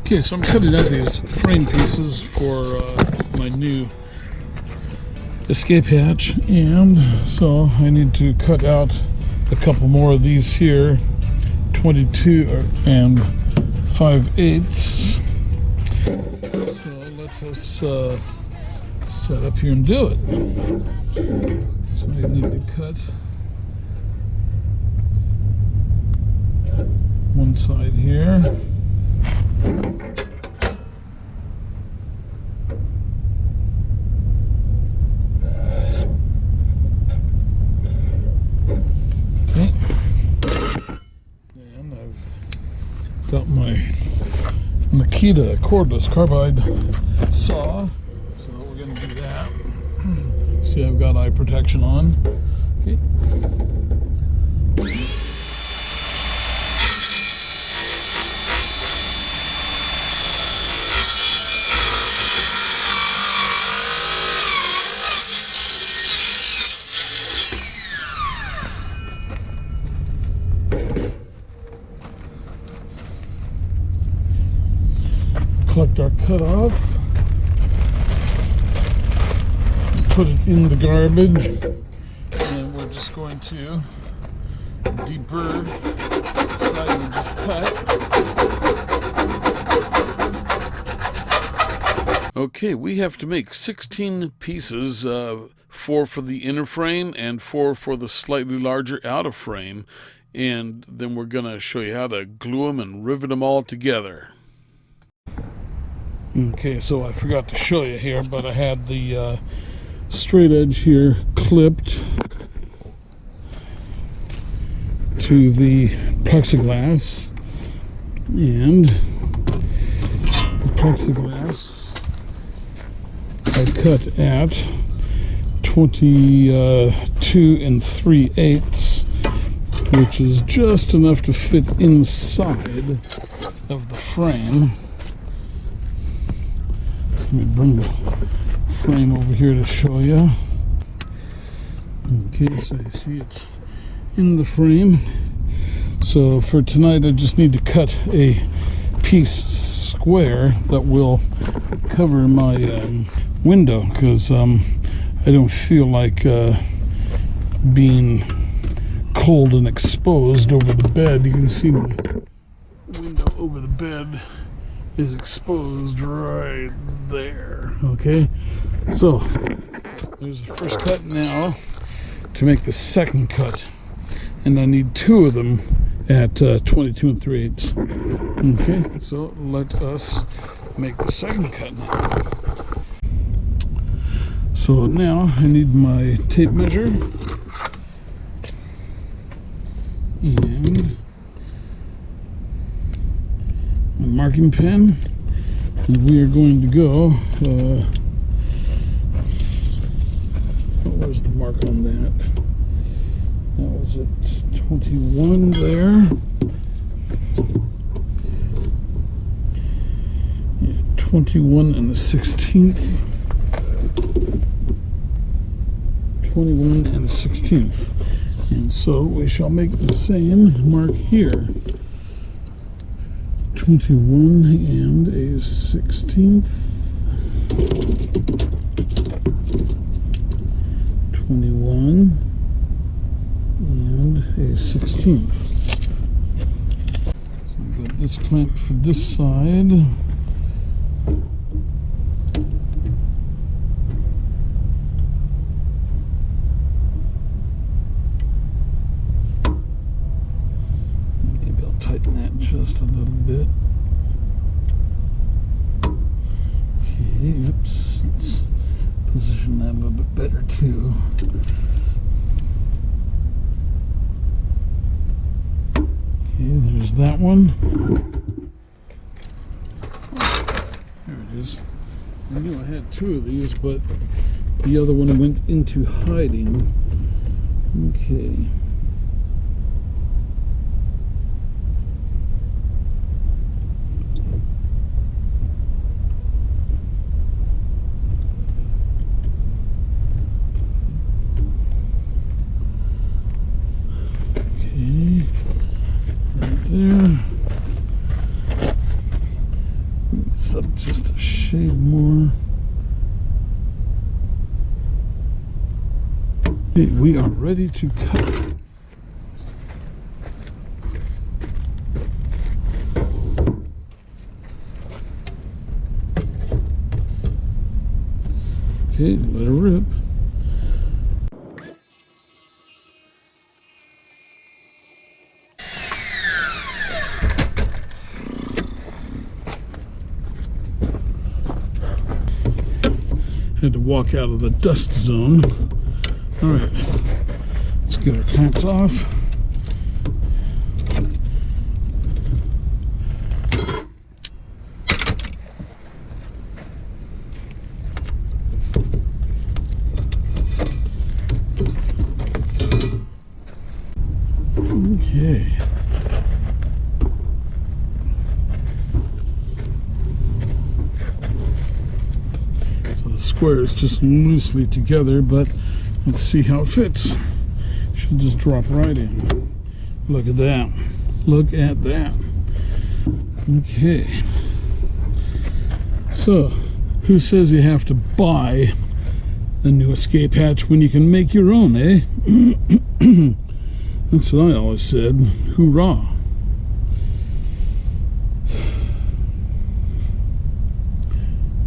Okay, so I'm cutting out these frame pieces for my new escape hatch, and so I need to cut out a couple more of these here, 22 and 5/8. So let us set up here and do it. So I need to cut one side here. Okay. And I've got my Makita cordless carbide saw. So we're going to do that. See, I've got eye protection on. Okay. Collect our cutoff, put it in the garbage, and we're just going to deburr the side we just cut. Okay, we have to make 16 pieces, 4 for the inner frame and 4 for the slightly larger outer frame, and then we're going to show you how to glue them and rivet them all together. Okay, so I forgot to show you here, but I had the straight edge here clipped to the plexiglass, and the plexiglass I cut at 22 3/8, which is just enough to fit inside of the frame. Let me bring the frame over here to show you. Okay, so you see it's in the frame. So for tonight I just need to cut a piece square that will cover my window, because I don't feel like being cold and exposed over the bed. You can see my window over the bed is exposed right there. Okay, so there's the first cut. Now to make the second cut, and I need 2 of them at 22 3/8. Okay, so let us make the second cut now. So now I need my tape measure and a marking pen, and we are going to go where's the mark on that? That was at 21 there. Yeah, 21 and the 16th. 21 and the 16th. And so we shall make the same mark here. 21 and a 16th. 21 and a 16th. So we've got this clamped for this side. Maybe I'll tighten that just a little bit. Okay, oops, let's position that a little bit better too. Okay, there's that one. There it is. I knew I had 2 of these, but the other one went into hiding. Okay. there. this up just a shade more. Okay, we are ready to cut. Okay, let her rip. Had to walk out of the dust zone. All right, let's get our clamps off. Okay. So the square is just loosely together, but let's see how it fits. Should just drop right in. Look at that. Look at that. Okay. So, who says you have to buy a new escape hatch when you can make your own, eh? That's what I always said. Hoorah.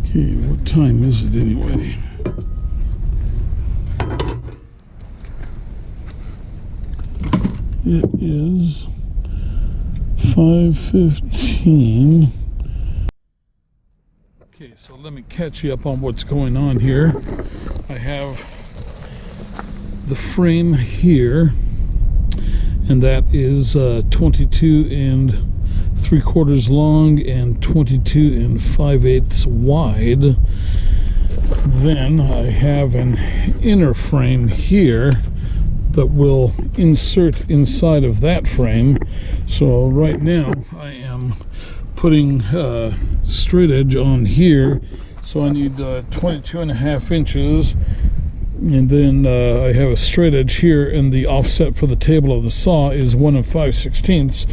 Okay, what time is it anyway? It is 5:15. Okay, so let me catch you up on what's going on here. I have the frame here, and that is 22 3/4 long and 22 5/8 wide. Then I have an inner frame here that will insert inside of that frame. So right now I am putting straight edge on here, so I need 22.5 inches. And then I have a straight edge here, and the offset for the table of the saw is 1 5/16.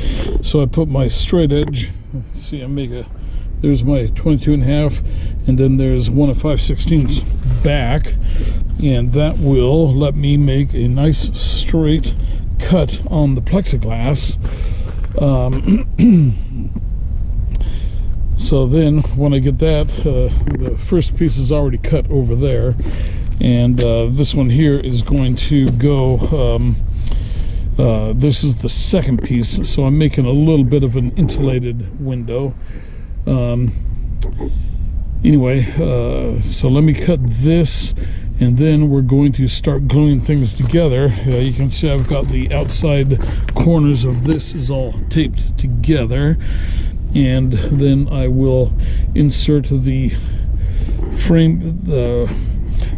So I put my straight edge, see, there's my 22.5, and then there's 1 5/16 back, and that will let me make a nice straight cut on the plexiglass. So then when I get that, the first piece is already cut over there. And this one here is going to go, this is the second piece, so I'm making a little bit of an insulated window. Anyway, so let me cut this, and then we're going to start gluing things together. You can see I've got the outside corners of this is all taped together, and then I will insert the frame.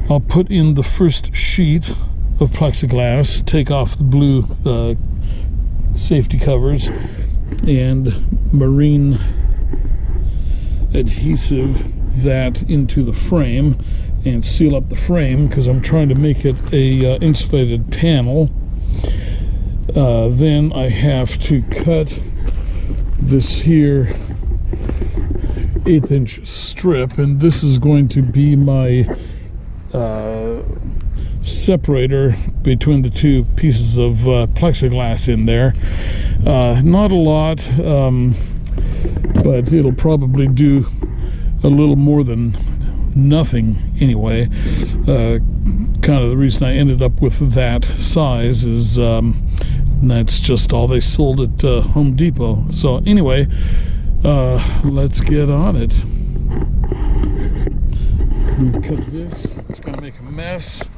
I'll put in the first sheet of plexiglass, take off the blue safety covers, and marine adhesive that into the frame and seal up the frame, because I'm trying to make it a insulated panel. Then I have to cut this here 1/8 inch strip, and this is going to be my separator between the two pieces of plexiglass in there. Not a lot, but it'll probably do a little more than nothing anyway. Kind of the reason I ended up with that size is that's just all they sold at Home Depot. So anyway, let's get on it. Cut this. It's going to make a mess,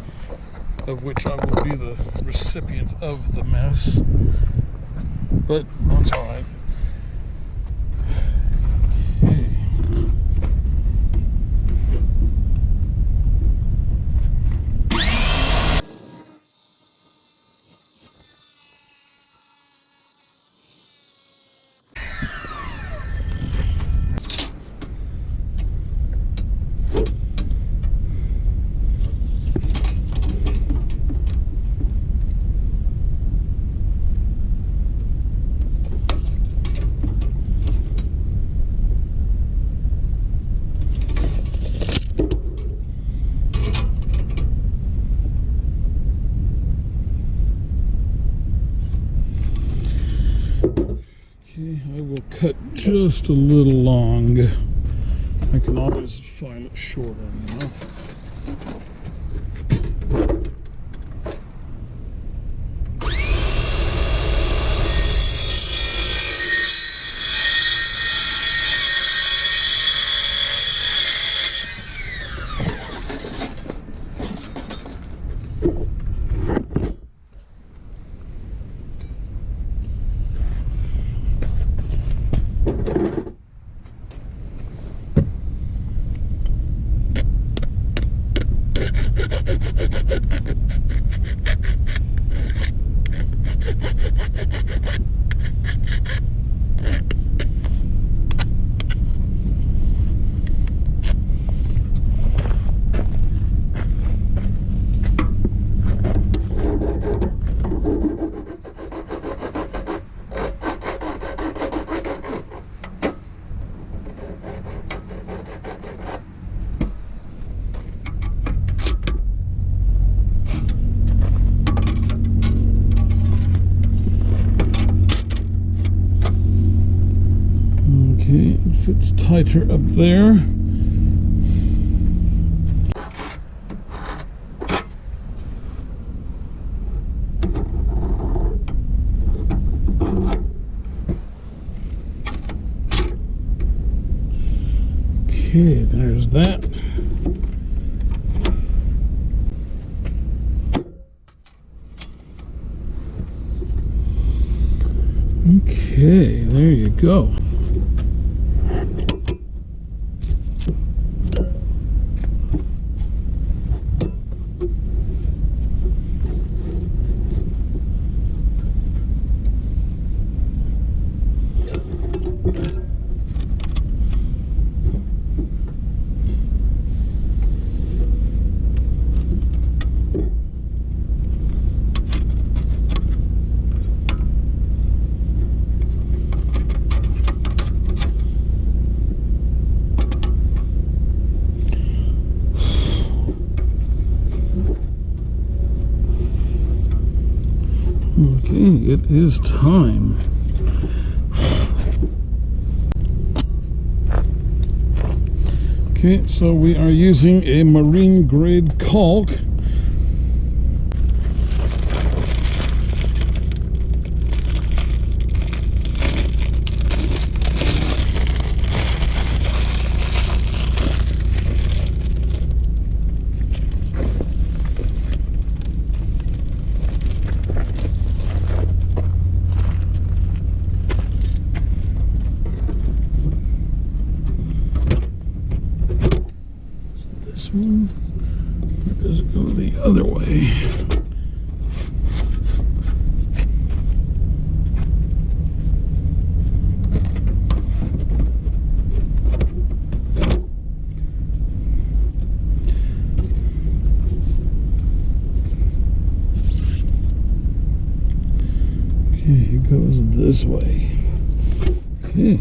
of which I will be the recipient of the mess, but that's all right. Okay. just a little long. I can always find it shorter, you know. Okay, it fits tighter up there. Okay, there's that. Okay, there you go. Okay, it is time. Okay, so we are using a marine grade caulk. One, or does it go the other way? Okay, it goes this way. Okay.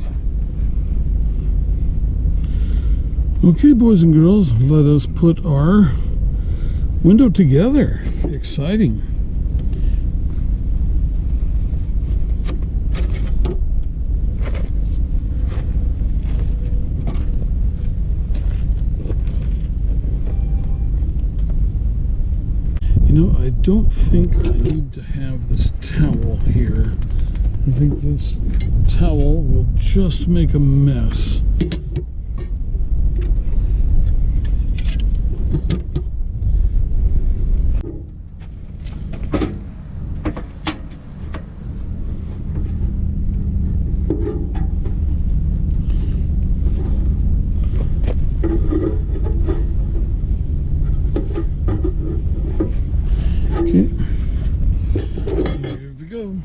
Okay, boys and girls, let us put our window together. Exciting. You know, I don't think I need to have this towel here. I think this towel will just make a mess. Okay, here we go.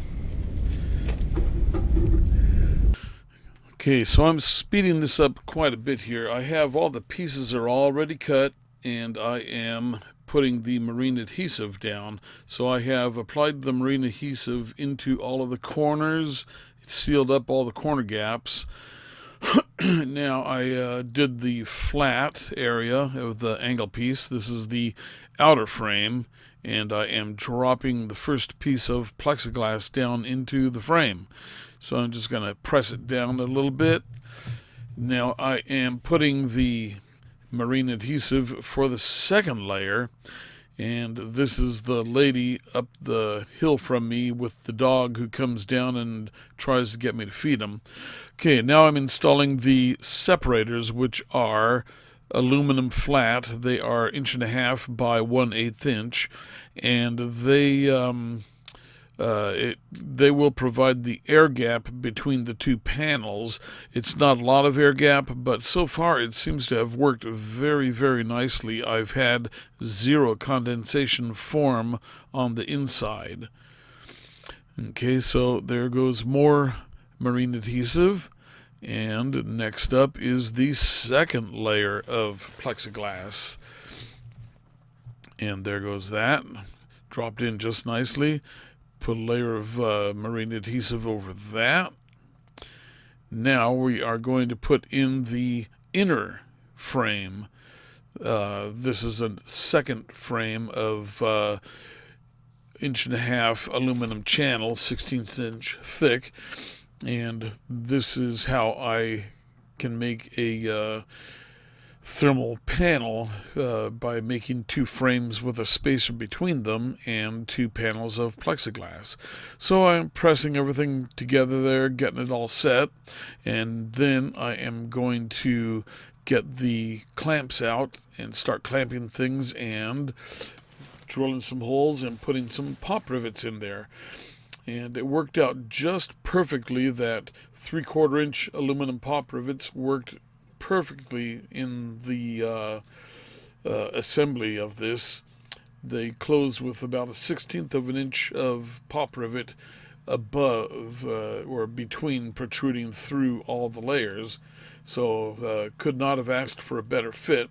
Okay, so I'm speeding this up quite a bit here. I have all the pieces are already cut, and I am putting the marine adhesive down. So I have applied the marine adhesive into all of the corners, sealed up all the corner gaps. Now I did the flat area of the angle piece. This is the outer frame, and I am dropping the first piece of plexiglass down into the frame. So I'm just going to press it down a little bit. Now I am putting the marine adhesive for the second layer, and this is the lady up the hill from me with the dog who comes down and tries to get me to feed him. Okay, now I'm installing the separators, which are aluminum flat. They are 1.5 inches by 1/8 inch, and they will provide the air gap between the two panels. It's not a lot of air gap, but so far it seems to have worked very, very nicely. I've had zero condensation form on the inside. Okay, so there goes more marine adhesive. And next up is the second layer of plexiglass. And there goes that. Dropped in just nicely. Put a layer of marine adhesive over that. Now we are going to put in the inner frame. This is a second frame of 1.5 inch aluminum channel, 1/16 inch thick. And this is how I can make a thermal panel by making 2 frames with a spacer between them and 2 panels of plexiglass. So I'm pressing everything together there, getting it all set, and then I am going to get the clamps out and start clamping things and drilling some holes and putting some pop rivets in there. And it worked out just perfectly that 3/4 inch aluminum pop rivets worked perfectly in the assembly of this. They closed with about 1/16 of an inch of pop rivet above or between, protruding through all the layers. So could not have asked for a better fit.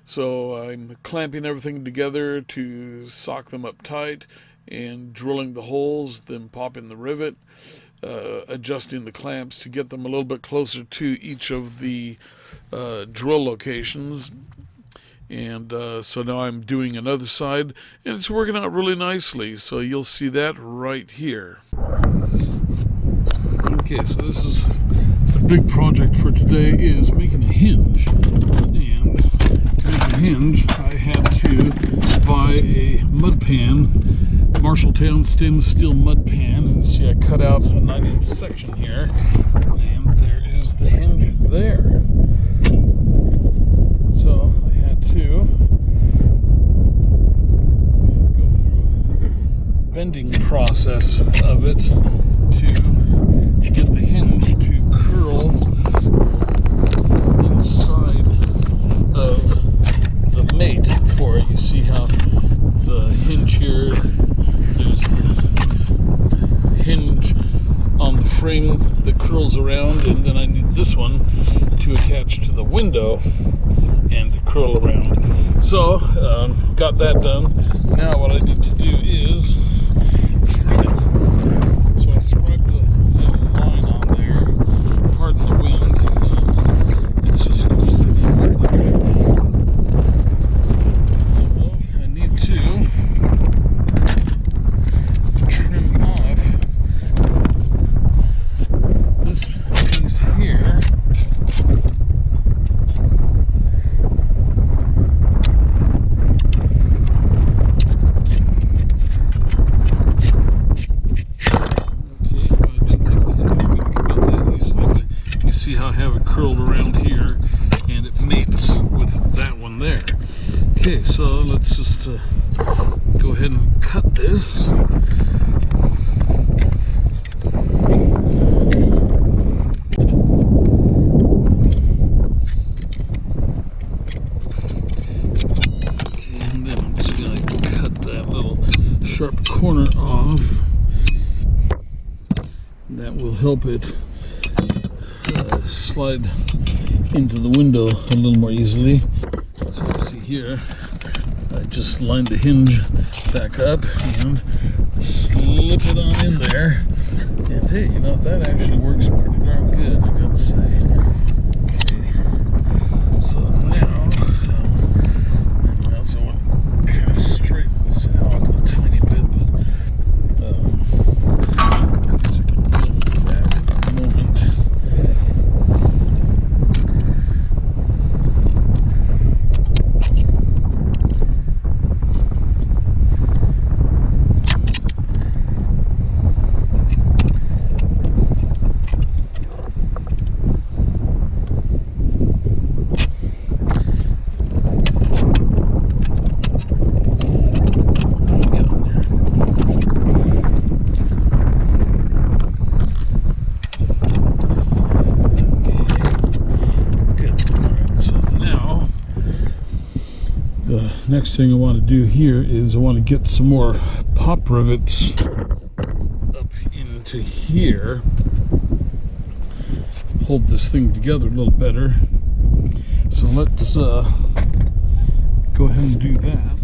So I'm clamping everything together to sock them up tight and drilling the holes, then popping the rivet, adjusting the clamps to get them a little bit closer to each of the drill locations. And so now I'm doing another side, and it's working out really nicely. So you'll see that right here. Okay, so this is the big project for today, is making a hinge. And to make a hinge, I had to buy a mud pan, Marshalltown stainless steel mud pan, and you see I cut out a 9-inch section here, and there is the hinge there. So I had to go through a bending process of it to get the hinge to curl inside of the mate for it. You see how the hinge here, there's the hinge on the frame that curls around, and then I need this one to attach to the window and curl around. So got that done. Now what I need to do is trim it. So I scribed the line on there. Pardon the wind. It's just going to be so I need to trim off this piece here. See how I have it curled around here, and it mates with that one there. Okay, so let's just go ahead and cut this. Okay, and then I'm just going to cut that little sharp corner off. That will help it slide into the window a little more easily. So you see here, I just lined the hinge back up and slip it on in there. And hey, you know, that actually works pretty darn good, I gotta say. Okay, so now I also want to kind of straighten this out a tiny bit, but I guess I can deal with that. next thing I want to do here is I want to get some more pop rivets up into here. Hold this thing together a little better. So let's go ahead and do that.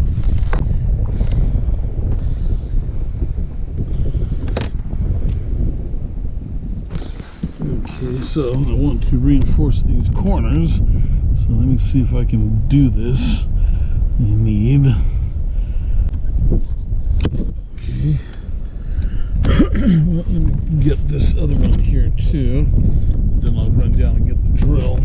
Okay, so I want to reinforce these corners. So let me see if I can do this. I need... Okay. Well, let me get this other one here too. Then I'll run down and get the drill.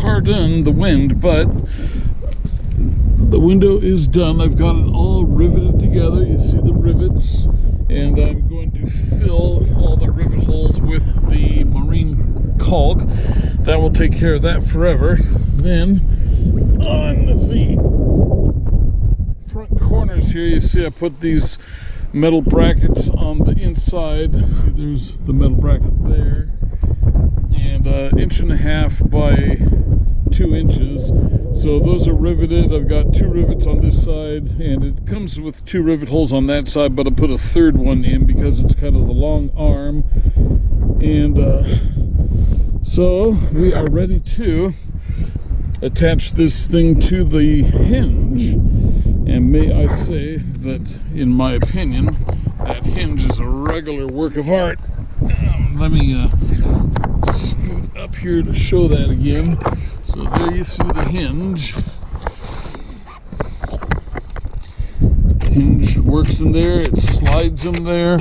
Pardon the wind, but the window is done. I've got it all riveted together. You see the rivets, and I'm going to fill all the rivet holes with the marine caulk. That will take care of that forever. Then on the front corners here, you see I put these metal brackets on the inside. See, there's the metal bracket there, and 1.5 inches by 2 inches. So those are riveted. I've got 2 rivets on this side, and it comes with 2 rivet holes on that side, but I put a third one in because it's kind of the long arm. And so we are ready to attach this thing to the hinge. And may I say that, in my opinion, that hinge is a regular work of art. Let me scoot up here to show that again. So there you see the hinge. Hinge works in there, it slides in there.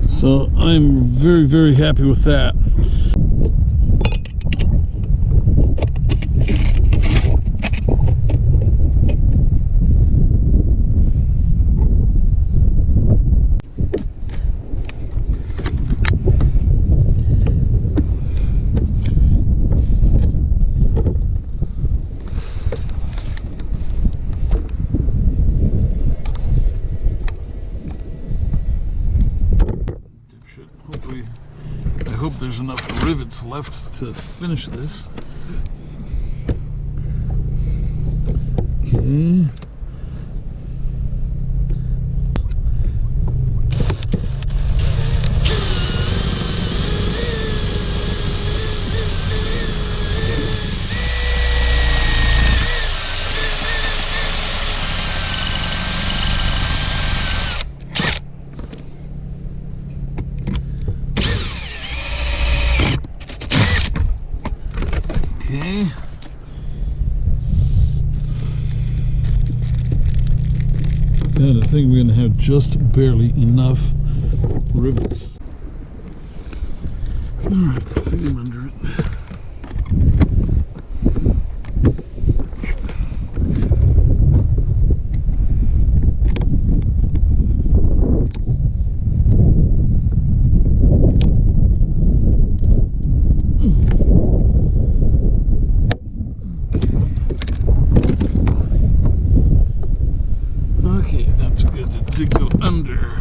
So I'm very, very happy with that. I hope there's enough rivets left to finish this. Okay. Okay. And I think we're going to have just barely enough rivets. Alright, fit him under it. To go under.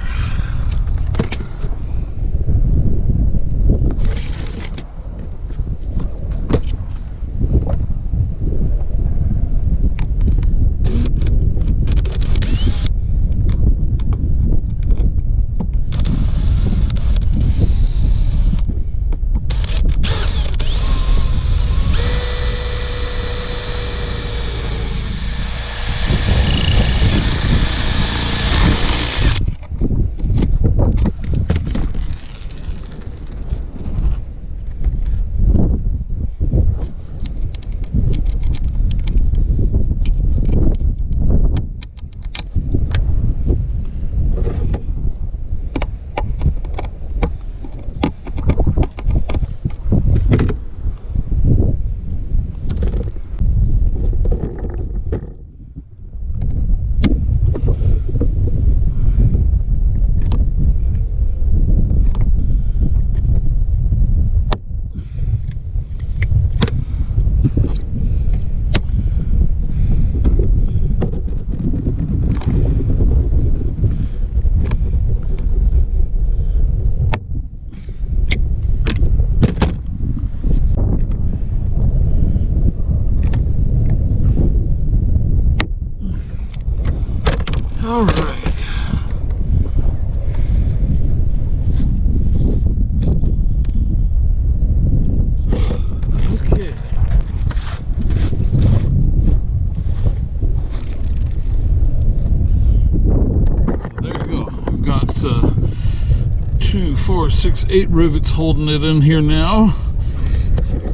2, 4, 6, 8 rivets holding it in here now.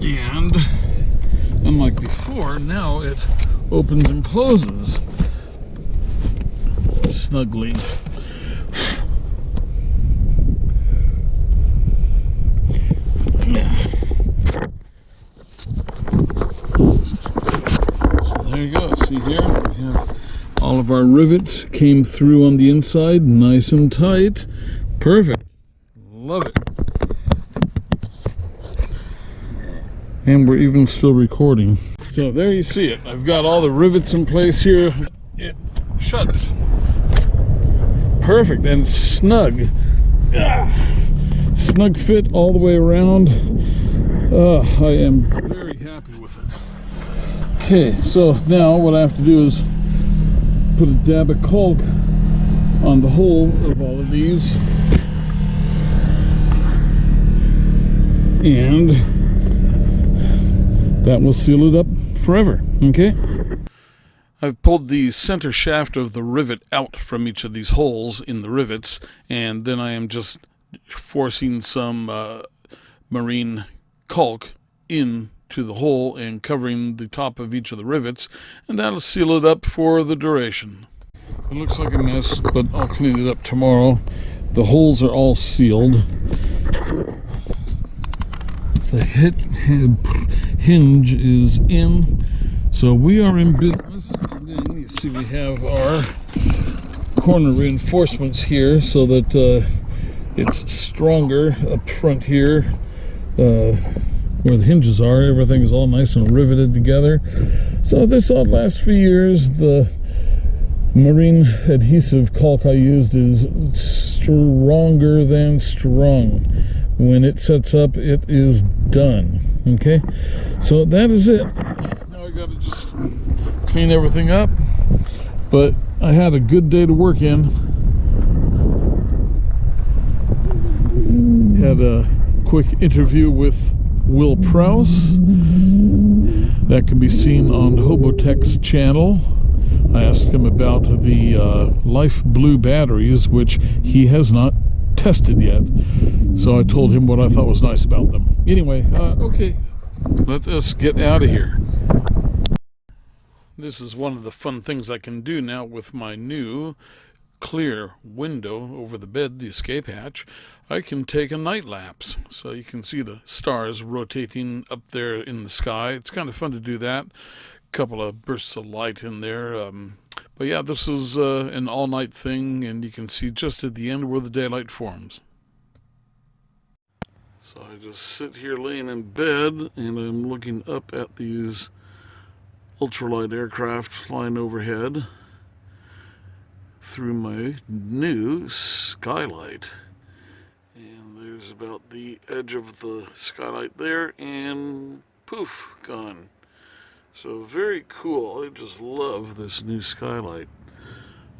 And unlike before, now it opens and closes snugly. So there you go. See here, we have all of our rivets came through on the inside, nice and tight. Perfect. Love it. And we're even still recording. So there you see it. I've got all the rivets in place here. It shuts. Perfect and snug. Snug fit all the way around. I am very happy with it. Okay, so now what I have to do is put a dab of caulk on the whole of all of these. And that will seal it up forever, okay? I've pulled the center shaft of the rivet out from each of these holes in the rivets, and then I am just forcing some marine caulk into the hole and covering the top of each of the rivets, and that'll seal it up for the duration. It looks like a mess, but I'll clean it up tomorrow. The holes are all sealed. The hinge is in, so we are in business. And then you see we have our corner reinforcements here so that it's stronger up front here where the hinges are. Everything is all nice and riveted together, so this all lasts for years. The marine adhesive caulk I used is stronger than strong. When it sets up, it is done. Okay, so that is it. Now I gotta just clean everything up, but I had a good day to work in. Had a quick interview with Will Prowse that can be seen on Hobotech's channel. I asked him about the Life Blue batteries, which he has not tested yet, so I told him what I thought was nice about them. Anyway, okay, let us get out of here. This is one of the fun things I can do now with my new clear window over the bed, the escape hatch. I can take a night lapse, so you can see the stars rotating up there in the sky. It's kind of fun to do that. A couple of bursts of light in there. But yeah, this is an all-night thing, and you can see just at the end where the daylight forms. So I just sit here laying in bed, and I'm looking up at these ultralight aircraft flying overhead through my new skylight. And there's about the edge of the skylight there, and poof, gone. So very cool. I just love this new skylight.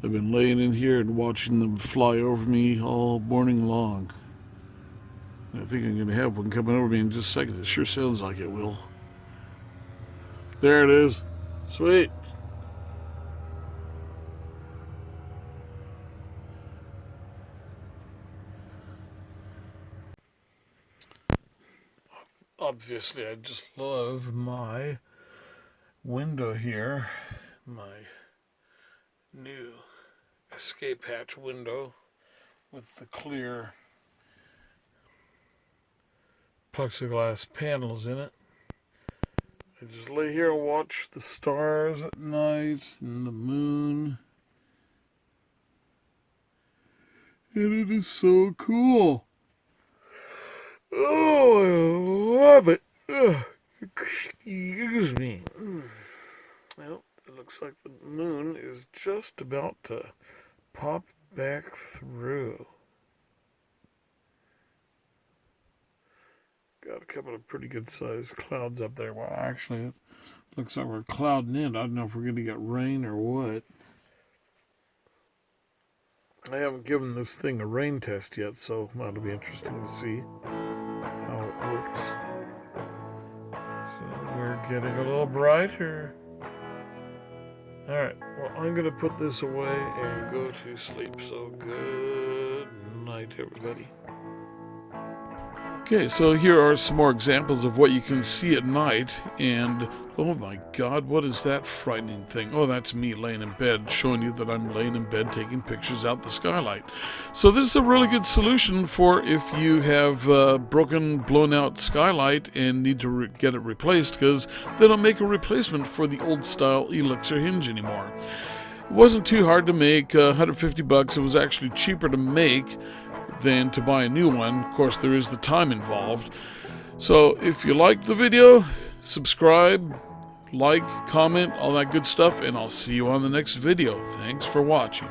I've been laying in here and watching them fly over me all morning long. I think I'm going to have one coming over me in just a second. It sure sounds like it will. There it is. Sweet. Obviously, I just love my window here, my new escape hatch window with the clear plexiglass panels in it. I just lay here and watch the stars at night and the moon, and it is so cool. Oh, I love it. Ugh. Excuse me. Well, it looks like the moon is just about to pop back through. Got a couple of pretty good sized clouds up there. Well, actually, it looks like we're clouding in. I don't know if we're going to get rain or what. I haven't given this thing a rain test yet, so that'll be interesting to see how it works. So we're getting a little brighter. Alright, well, I'm going to put this away and go to sleep. So good night, everybody. Okay, so here are some more examples of what you can see at night, and oh my god, what is that frightening thing? Oh, that's me laying in bed, showing you that I'm laying in bed taking pictures out the skylight. So this is a really good solution for if you have broken, blown out skylight and need to get it replaced, because they don't make a replacement for the old style Elixir hinge anymore. It wasn't too hard to make, $150. It was actually cheaper to make than to buy a new one. Of course, there is the time involved. So if you liked the video, subscribe, like, comment, all that good stuff, and I'll see you on the next video. Thanks for watching.